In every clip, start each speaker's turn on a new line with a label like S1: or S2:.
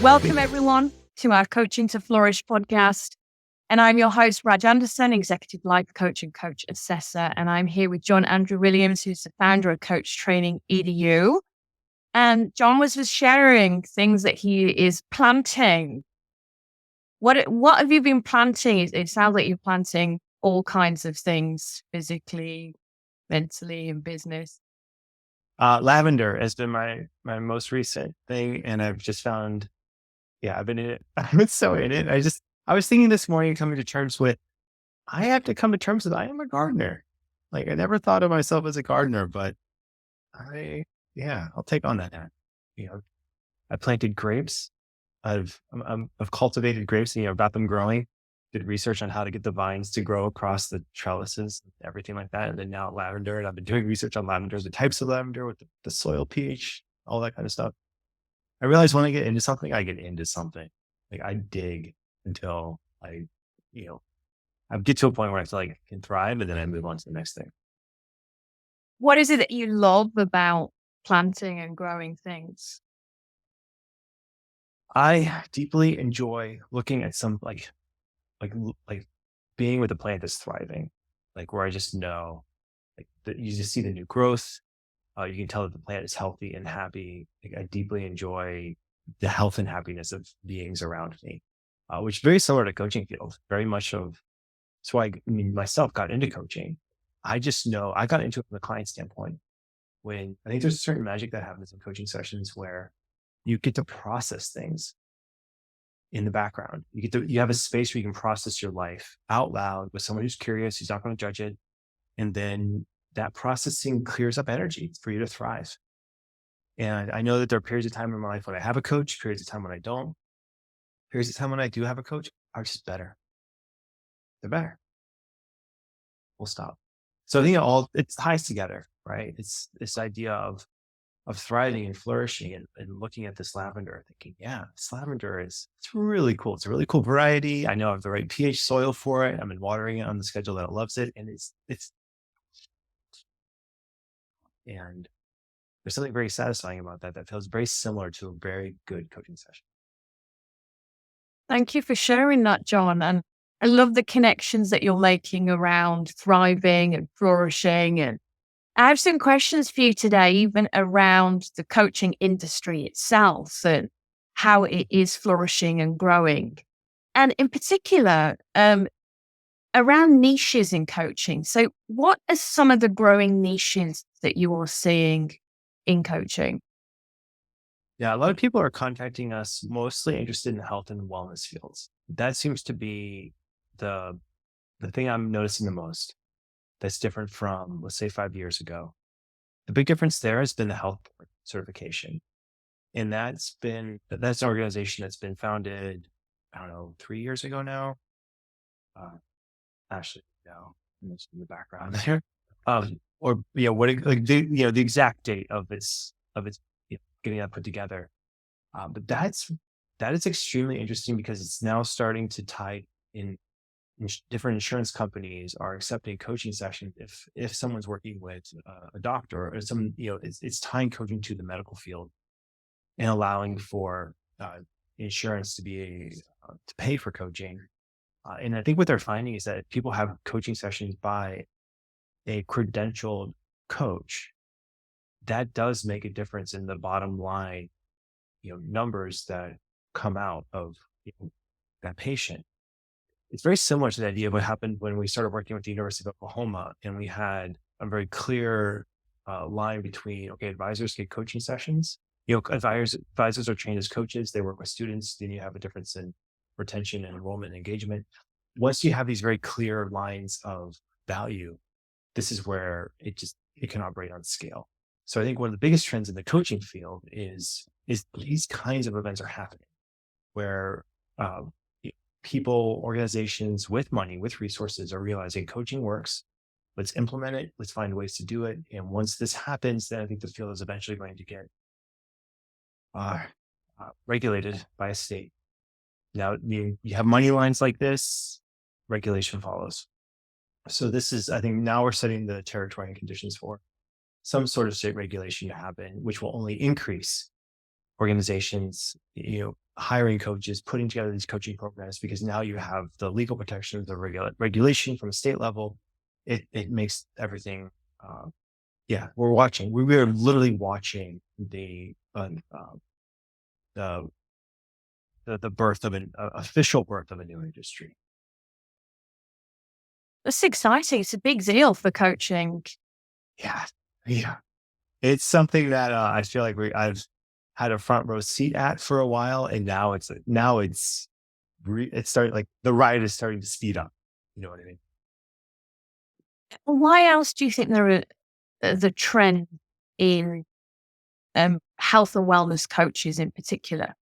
S1: Welcome, everyone, to our Coaching to Flourish podcast. And I'm your host, Raj Anderson, Executive Life Coach and Coach Assessor. And I'm here with John Andrew Williams, who's the founder of Coach Training EDU. And John was just sharing things that he is planting. What have you been planting? It sounds like you're planting all kinds of things, physically, mentally, and business.
S2: Lavender has been my most recent thing. And I've just found, I've been in it. I've been so in it. I was thinking this morning, coming to terms with, I have to come to terms with, I am a gardener. Like, I never thought of myself as a gardener, but I'll take on that hat. I planted grapes. I've cultivated grapes, about them growing, did research on how to get the vines to grow across the trellises, everything like that. And then now lavender, and I've been doing research on lavender, the types of lavender with the soil pH, all that kind of stuff. I realize when I get into something, I get into something. Like, I dig until I get to a point where I feel like I can thrive, and then I move on to the next thing.
S1: What is it that you love about planting and growing things?
S2: I deeply enjoy looking at some like being with a plant that's thriving, like where I just know, like that you just see the new growth. You can tell that the plant is healthy and happy. Like, I deeply enjoy the health and happiness of beings around me, which is very similar to coaching field. Very much of, so I myself got into coaching. I just know I got into it from the client standpoint. When I think there's a certain magic that happens in coaching sessions where you get to process things in the background. You have a space where you can process your life out loud with someone who's curious, who's not going to judge it. And then that processing clears up energy for you to thrive. And I know that there are periods of time in my life when I have a coach, periods of time when I don't. Periods of time when I do have a coach are just better. They're better. We'll stop. So I think it ties together, right? It's this idea of thriving and flourishing and looking at this lavender, thinking, this lavender it's really cool. It's a really cool variety. I know I have the right pH soil for it. I've been watering it on the schedule that it loves it. And and there's something very satisfying about that feels very similar to a very good coaching session.
S1: Thank you for sharing that, John. And I love the connections that you're making around thriving and flourishing. And I have some questions for you today, even around the coaching industry itself and how it is flourishing and growing. And in particular, around niches in coaching. So what are some of the growing niches that you are seeing in coaching?
S2: Yeah, a lot of people are contacting us mostly interested in health and wellness fields. That seems to be the thing I'm noticing the most. That's different from, let's say, 5 years ago. The big difference there has been the health board certification. And that's an organization that's been founded, 3 years ago now. Actually, no, it's in the background there. The exact date of its getting that put together. But that is extremely interesting because it's now starting to tie in. Different insurance companies are accepting coaching sessions if someone's working with a doctor or someone, it's tying coaching to the medical field and allowing for insurance to be to pay for coaching. And I think what they're finding is that people have coaching sessions by a credentialed coach. That does make a difference in the bottom line, numbers that come out of that patient. It's very similar to the idea of what happened when we started working with the University of Oklahoma, and we had a very clear line between, advisors get coaching sessions. Advisors are trained as coaches. They work with students. Then you have a difference in retention and enrollment and engagement. Once you have these very clear lines of value, this is where it can operate on scale. So I think one of the biggest trends in the coaching field is these kinds of events are happening where people, organizations with money, with resources are realizing coaching works. Let's implement it. Let's find ways to do it. And once this happens, then I think the field is eventually going to get regulated by a state. Now, you have money lines like this, regulation follows. So this is, I think now we're setting the territory and conditions for some sort of state regulation to happen, which will only increase organizations, hiring coaches, putting together these coaching programs, because now you have the legal protection of the regulation from a state level. It makes everything. Yeah, we are literally watching the the birth of an official birth of a new industry.
S1: That's exciting. It's a big deal for coaching.
S2: Yeah, yeah. It's something that I feel like I've had a front row seat at for a while, and it's starting, like the ride is starting to speed up. You know what I mean?
S1: Why else do you think there are the trend in health and wellness coaches in particular?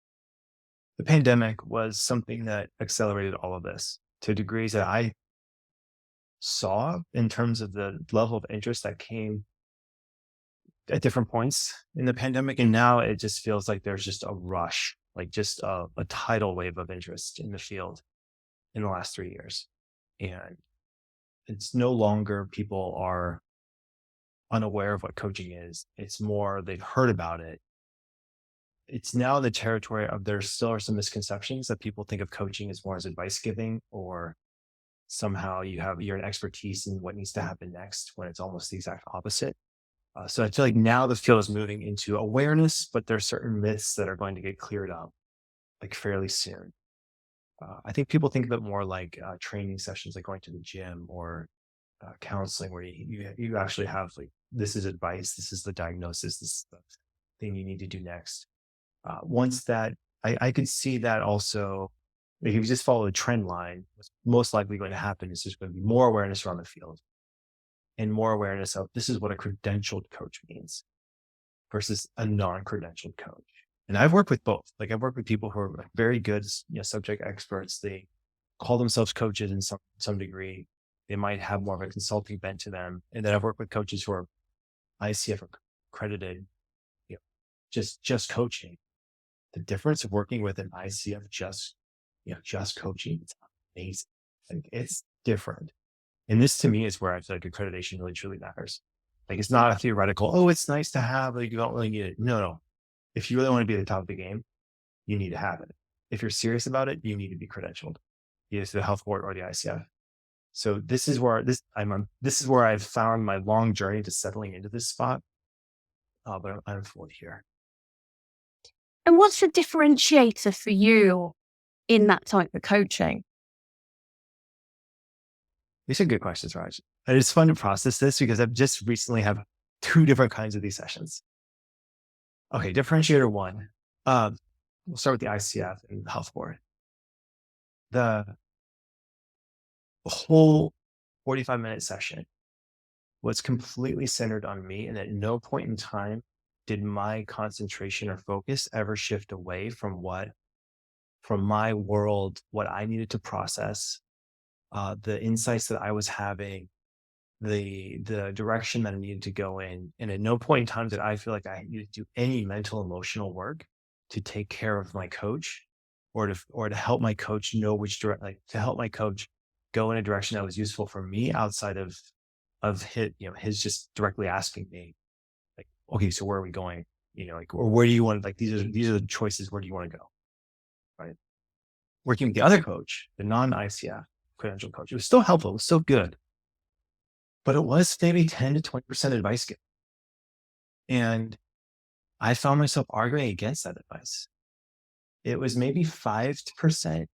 S2: The pandemic was something that accelerated all of this to degrees that I saw in terms of the level of interest that came at different points in the pandemic. And now it just feels like there's just a rush, like just a tidal wave of interest in the field in the last 3 years. And it's no longer people are unaware of what coaching is. It's more they've heard about it. It's now the territory of, there still are some misconceptions that people think of coaching as more as advice giving, or somehow you're an expertise in what needs to happen next, when it's almost the exact opposite. So I feel like now the field is moving into awareness, but there are certain myths that are going to get cleared up like fairly soon. I think people think of it more like training sessions, like going to the gym, or counseling, where you actually have, like, this is advice, this is the diagnosis, this is the thing you need to do next. Once that, I could see that also, if you just follow the trend line, what's most likely going to happen is there's going to be more awareness around the field, and more awareness of this is what a credentialed coach means versus a non-credentialed coach. And I've worked with both. Like, I've worked with people who are very good, subject experts. They call themselves coaches in some degree. They might have more of a consulting bent to them. And then I've worked with coaches who are ICF accredited, just coaching. The difference of working with an ICF just coaching, it's amazing. Like, it's different. And this to me is where I feel like accreditation really truly matters. Like, it's not a theoretical, oh, it's nice to have, like, you don't really need it. No. If you really want to be at the top of the game, you need to have it. If you're serious about it, you need to be credentialed, either to the health board or the ICF. So this is where I've found my long journey to settling into this spot. But I'm fully here.
S1: And what's the differentiator for you in that type of coaching?
S2: These are good questions, Raj. And it's fun to process this because I've just recently have two different kinds of these sessions. Okay, differentiator one. We'll start with the ICF and the health board. The whole 45-minute session was completely centered on me, and at no point in time did my concentration or focus ever shift away from my world, what I needed to process, the insights that I was having, the direction that I needed to go in. And at no point in time did I feel like I needed to do any mental, emotional work to take care of my coach, or to help my coach know to help my coach go in a direction that was useful for me, outside of his just directly asking me, like, okay, so where are we going? Or where do you want, like, these are the choices, where do you want to go? Right. Working with the other coach, the non-ICF credential coach, it was still helpful, it was still good, but it was maybe 10 to 20% advice given. And I found myself arguing against that advice. It was maybe 5%.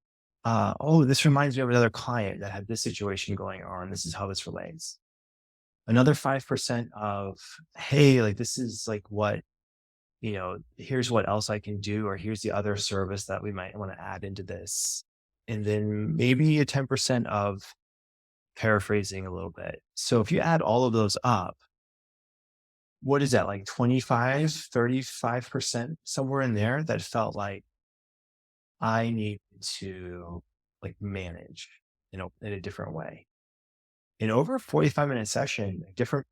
S2: Oh, this reminds me of another client that had this situation going on. This is how this relates. Another 5% of, hey, like, this is like what, here's what else I can do, or here's the other service that we might want to add into this. And then maybe a 10% of paraphrasing a little bit. So if you add all of those up, what is that, like 25, 35%, somewhere in there, that felt like I need to, like, manage, in a different way. And over a 45-minute session, different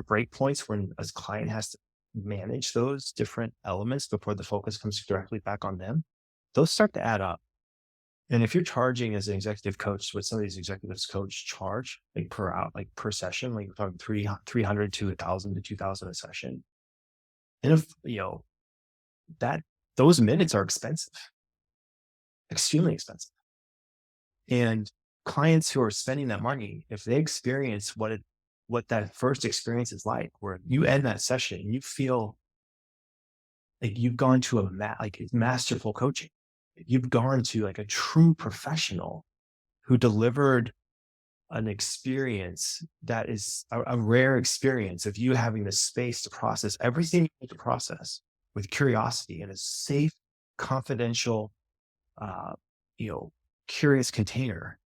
S2: break points when a client has to manage those different elements before the focus comes directly back on them, those start to add up. And if you're charging as an executive coach, what some of these executives coach charge, like per session, like we're talking 300 to 1,000 to 2,000 a session. And if, those minutes are expensive. extremely expensive. And clients who are spending that money, if they experience what that first experience is like, where you end that session, you feel like you've gone to like it's masterful coaching. You've gone to like a true professional who delivered an experience that is a rare experience of you having the space to process everything you need to process with curiosity in a safe, confidential, uh, you know, curious container.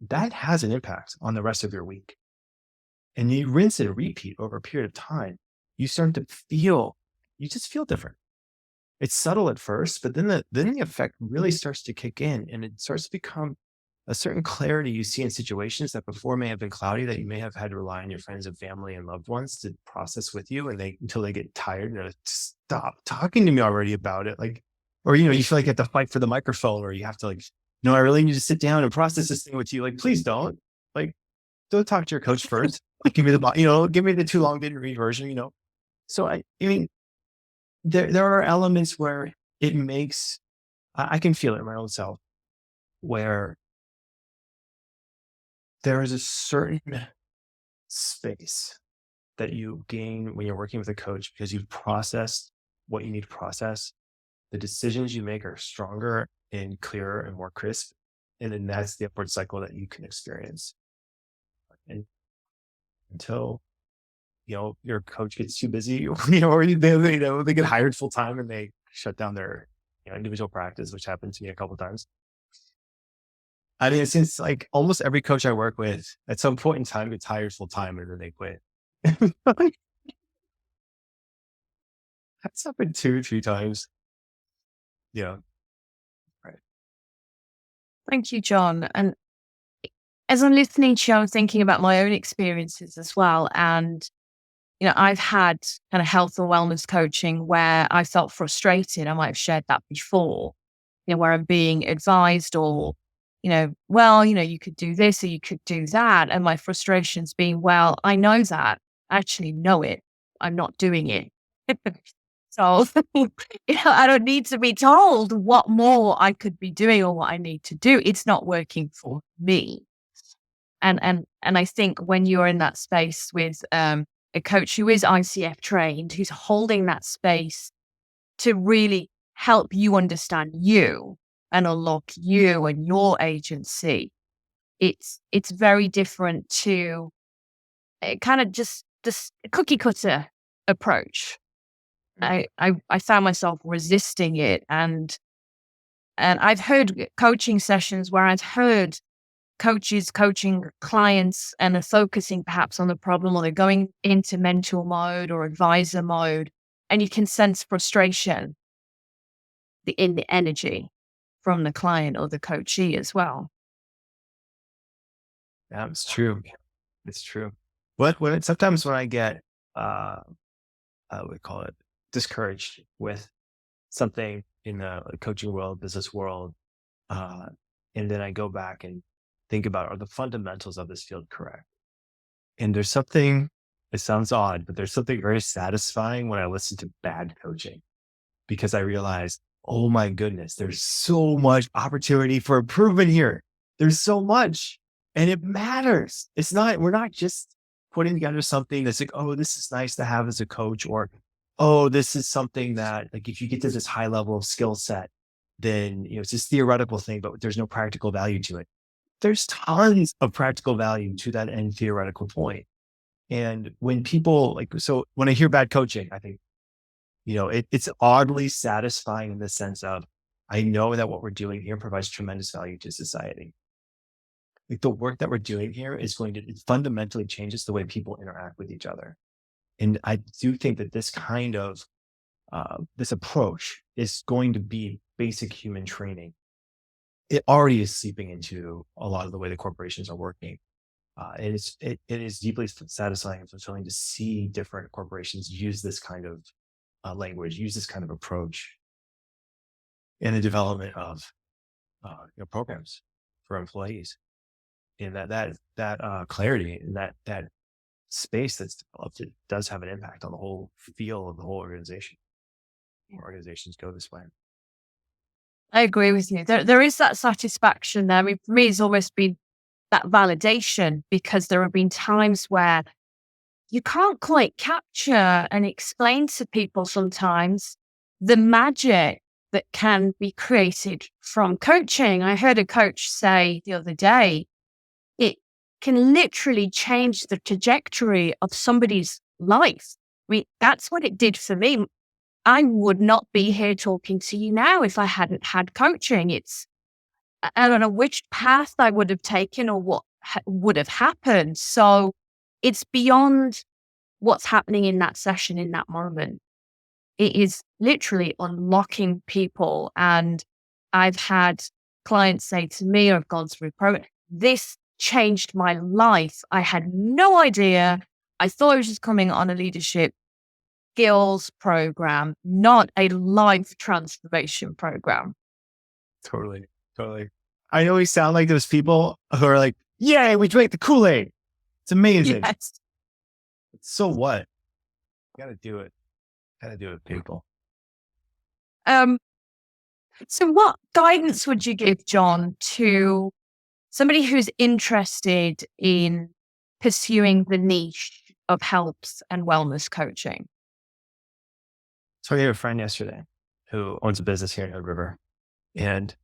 S2: That has an impact on the rest of your week. And you rinse and repeat over a period of time, you start to feel, you just feel different. It's subtle at first, but then the effect really starts to kick in, and it starts to become a certain clarity you see in situations that before may have been cloudy, that you may have had to rely on your friends and family and loved ones to process with you, and they until they get tired and they're like, stop talking to me already about it. Like, or you feel like you have to fight for the microphone, or you have to like, no, I really need to sit down and process this thing with you. Like, please don't. Like, don't talk to your coach first. Like, give me the too long didn't read version. So I mean, there are elements where it makes, I can feel it in my own self, where there is a certain space that you gain when you're working with a coach because you've processed what you need to process. The decisions you make are stronger and clearer and more crisp. And then that's the upward cycle that you can experience. And until, your coach gets too busy, or they get hired full time and they shut down their individual practice, which happened to me a couple of times. I mean, since like almost every coach I work with at some point in time gets hired full time and then they quit. That's happened 2, 3 times. Yeah. Right.
S1: Thank you, John. And as I'm listening to you, I'm thinking about my own experiences as well. And, I've had kind of health and wellness coaching where I felt frustrated. I might have shared that before, where I'm being advised or, well, you could do this or you could do that. And my frustrations being, well, I know that. I actually know it. I'm not doing it. So, I don't need to be told what more I could be doing or what I need to do. It's not working for me. And I think when you're in that space with a coach who is ICF trained, who's holding that space to really help you understand you and unlock you and your agency, it's very different to kind of just this cookie cutter approach. I found myself resisting it, and I've heard coaching sessions where I've heard coaches coaching clients and are focusing perhaps on the problem, or they're going into mentor mode or advisor mode, and you can sense frustration in the energy from the client or the coachee as well.
S2: Yeah, it's true. It's true. Sometimes when I get, uh, we call it discouraged with something in the coaching world, business world, uh, and then I go back and think about, are the fundamentals of this field correct? And there's something, it sounds odd, but there's something very satisfying when I listen to bad coaching, because I realize, oh my goodness, there's so much opportunity for improvement here. There's so much, and it matters. We're not just putting together something that's like, oh, this is nice to have as a coach, or, oh, this is something that like, if you get to this high level of skill set, then, it's this theoretical thing, but there's no practical value to it. There's tons of practical value to that end theoretical point. And when people when I hear bad coaching, I think, it's oddly satisfying in the sense of, I know that what we're doing here provides tremendous value to society. Like, the work that we're doing here is it fundamentally changes the way people interact with each other. And I do think that this kind of, this approach is going to be basic human training. It already is seeping into a lot of the way the corporations are working. It is deeply satisfying and fulfilling to see different corporations use this kind of language, use this kind of approach in the development of programs for employees. And that clarity and that space that's developed, it does have an impact on the whole feel of the whole organization. Organizations go this way.
S1: I agree with you. There is that satisfaction there. I mean, for me, it's almost been that validation because there have been times where you can't quite capture and explain to people sometimes the magic that can be created from coaching. I heard a coach say the other day, it can literally change the trajectory of somebody's life. I mean, that's what it did for me. I would not be here talking to you now if I hadn't had coaching. I don't know which path I would have taken or what would have happened. So it's beyond what's happening in that session in that moment. It is literally unlocking people. And I've had clients say to me, I've gone through this changed my life. I had no idea. I thought I was just coming on a leadership skills program, not a life transformation program.
S2: Totally. Totally. I know we sound like those people who are like, yay, we drank the Kool-Aid. It's amazing.
S1: Yes.
S2: So what? Gotta do it. Gotta do it, people.
S1: So what guidance would you give, John, to somebody who's interested in pursuing the niche of health and wellness coaching?
S2: So I had a friend yesterday who owns a business here in Hood River, and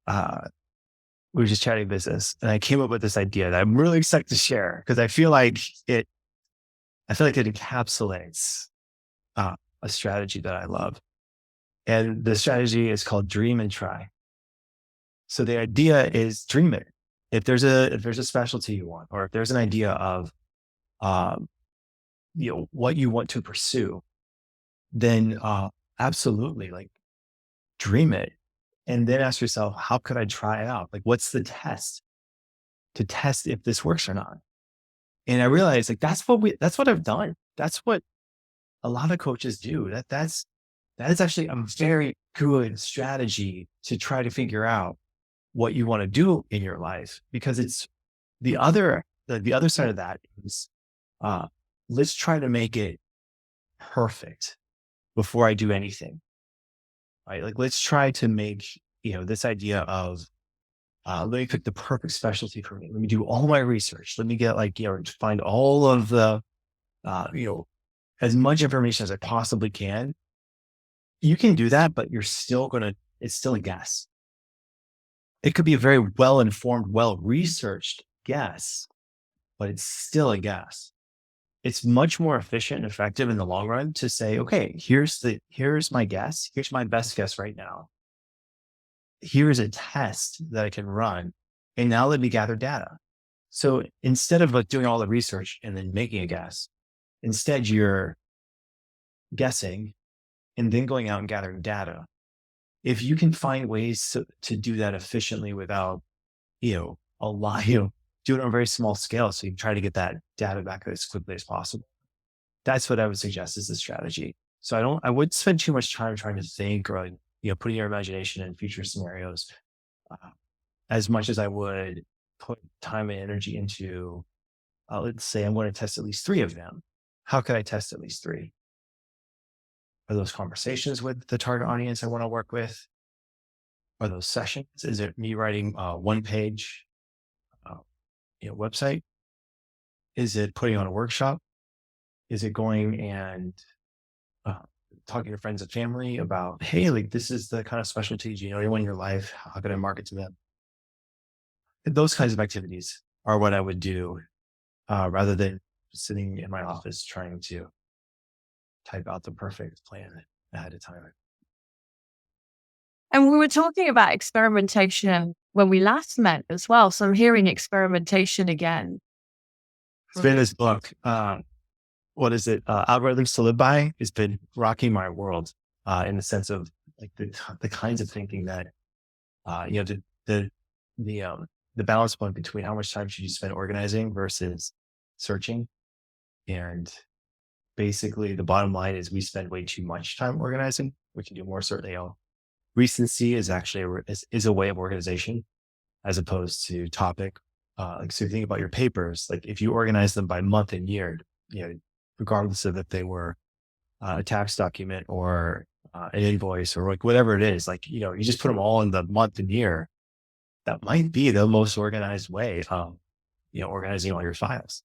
S2: we were just chatting business, and I came up with this idea that I'm really excited to share because I feel like it encapsulates a strategy that I love. And the strategy is called dream and try. So the idea is dream it. If there's a specialty you want, or if there's an idea of, what you want to pursue, then absolutely like dream it. And then ask yourself, how could I try it out? Like, what's the test to test if this works or not? And I realized like, that's what I've done. That's what a lot of coaches do. That is actually a very good strategy to try to figure out what you want to do in your life, because it's the other side of that is, let's try to make it perfect before I do anything, right? Like, let's try to make, this idea of, let me pick the perfect specialty for me. Let me do all my research. Let me get find all of the, as much information as I possibly can. You can do that, but it's still a guess. It could be a very well-informed, well-researched guess, but it's still a guess. It's much more efficient and effective in the long run to say, okay, here's my guess. Here's my best guess right now. Here's a test that I can run. And now let me gather data. So instead of like doing all the research and then making a guess, instead you're guessing and then going out and gathering data. If you can find ways to do that efficiently without, do it on a very small scale. So you try to get that data back as quickly as possible. That's what I would suggest is the strategy. So I wouldn't spend too much time trying to think or, putting your imagination in future scenarios, as much as I would put time and energy into, let's say I'm going to test at least 3 of them. How could I test at least 3? Are those conversations with the target audience I want to work with? Are those sessions? Is it me writing a 1-page, website? Is it putting on a workshop? Is it going and talking to friends and family about, hey, like this is the kind of specialties, anyone in your life, how can I market to them? Those kinds of activities are what I would do, rather than sitting in my office trying to type out the perfect plan ahead of time.
S1: And we were talking about experimentation when we last met as well. So I'm hearing experimentation again.
S2: It's been this book. What is it? Algorithms to Live By has been rocking my world, in the sense of like the kinds of thinking that, the balance point between how much time should you spend organizing versus searching. And basically the bottom line is we spend way too much time organizing. We can do more certainly. Recency is actually is a way of organization as opposed to topic. So you think about your papers, like if you organize them by month and year, regardless of if they were a tax document or an invoice or like whatever it is, like, you just put them all in the month and year. That might be the most organized way of, organizing all your files,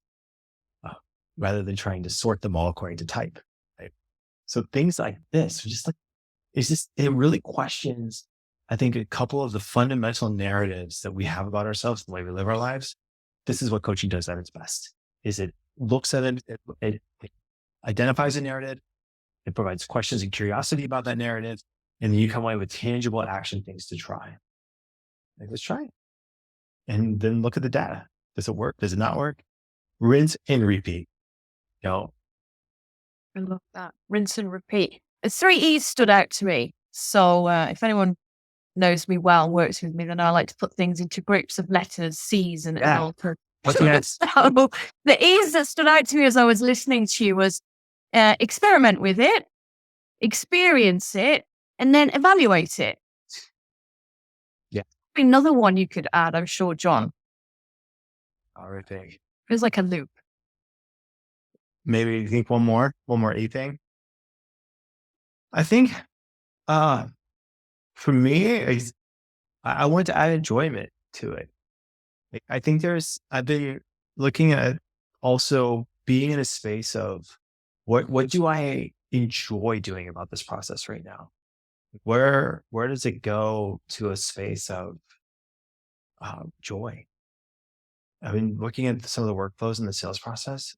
S2: uh, rather than trying to sort them all according to type. Right? So things like this, are just like, it really questions, I think, a couple of the fundamental narratives that we have about ourselves, the way we live our lives. This is what coaching does at its best, is it looks at it identifies a narrative, it provides questions and curiosity about that narrative, and then you come away with tangible action things to try. Like, let's try it. And then look at the data. Does it work? Does it not work? Rinse and repeat. You know,
S1: I love that. Rinse and repeat. The three E's stood out to me. So if anyone knows me well, works with me, then I like to put things into groups of letters, C's and
S2: yeah.
S1: L.
S2: Yes.
S1: So the E's that stood out to me as I was listening to you was experiment with it, experience it, and then evaluate it.
S2: Yeah.
S1: Another one you could add, I'm sure, John.
S2: Everything.
S1: Feels like a loop.
S2: Maybe you think one more E thing. I think for me, I want to add enjoyment to it. Like, I think I've been looking at also being in a space of what do I enjoy doing about this process right now? Where does it go to a space of joy? I've been looking at some of the workflows in the sales process,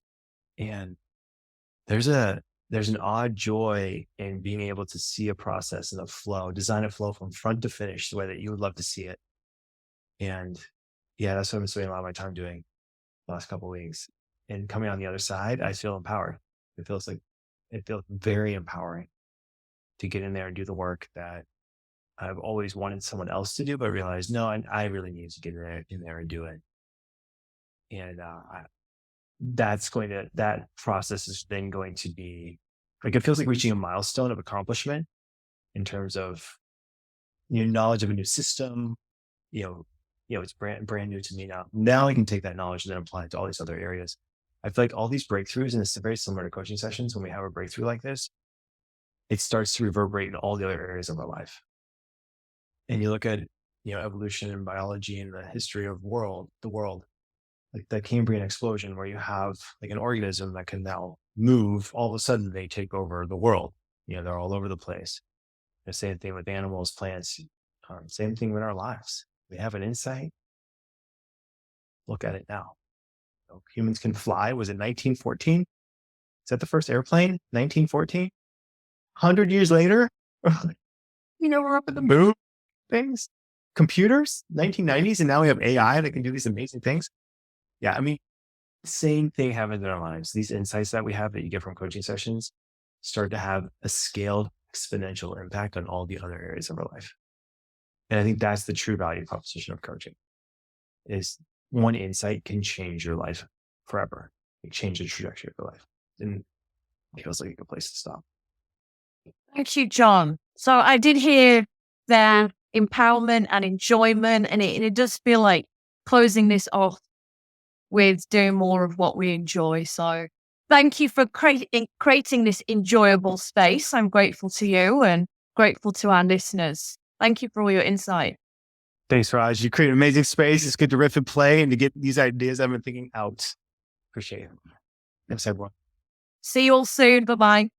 S2: and there's an odd joy in being able to see a process and a flow, design a flow from front to finish the way that you would love to see it. And yeah, that's what I'm spending a lot of my time doing the last couple of weeks. And coming on the other side, I feel empowered. It feels very empowering to get in there and do the work that I've always wanted someone else to do, but realized, no, I really need to get in there and do it. And that process is then going to be like, it feels like reaching a milestone of accomplishment in terms of knowledge of a new system. It's brand new to me now. Now I can take that knowledge and then apply it to all these other areas. I feel like all these breakthroughs, and it's very similar to coaching sessions. When we have a breakthrough like this, it starts to reverberate in all the other areas of our life. And you look at evolution and biology and the history of the world, like the Cambrian explosion, where you have like an organism that can now move. All of a sudden, they take over the world. They're all over the place. The same thing with animals, plants. Same thing with our lives. We have an insight. Look at it now. Humans can fly. Was it 1914? Is that the first airplane? 1914? 100 years later, we're up at the moon. Things, computers, 1990s, and now we have AI that can do these amazing things. Yeah, I mean, same thing happens in our lives. These insights that we have that you get from coaching sessions start to have a scaled exponential impact on all the other areas of our life. And I think that's the true value proposition of coaching, is one insight can change your life forever. It change the trajectory of your life. And it feels like a good place to stop.
S1: Thank you, John. So I did hear that empowerment and enjoyment, and it does feel like closing this off with doing more of what we enjoy. So thank you for creating this enjoyable space. I'm grateful to you and grateful to our listeners. Thank you for all your insight.
S2: Thanks, Raj. You create an amazing space. It's good to riff and play and to get these ideas I've been thinking out. Appreciate it. Thanks, everyone.
S1: See you all soon. Bye-bye.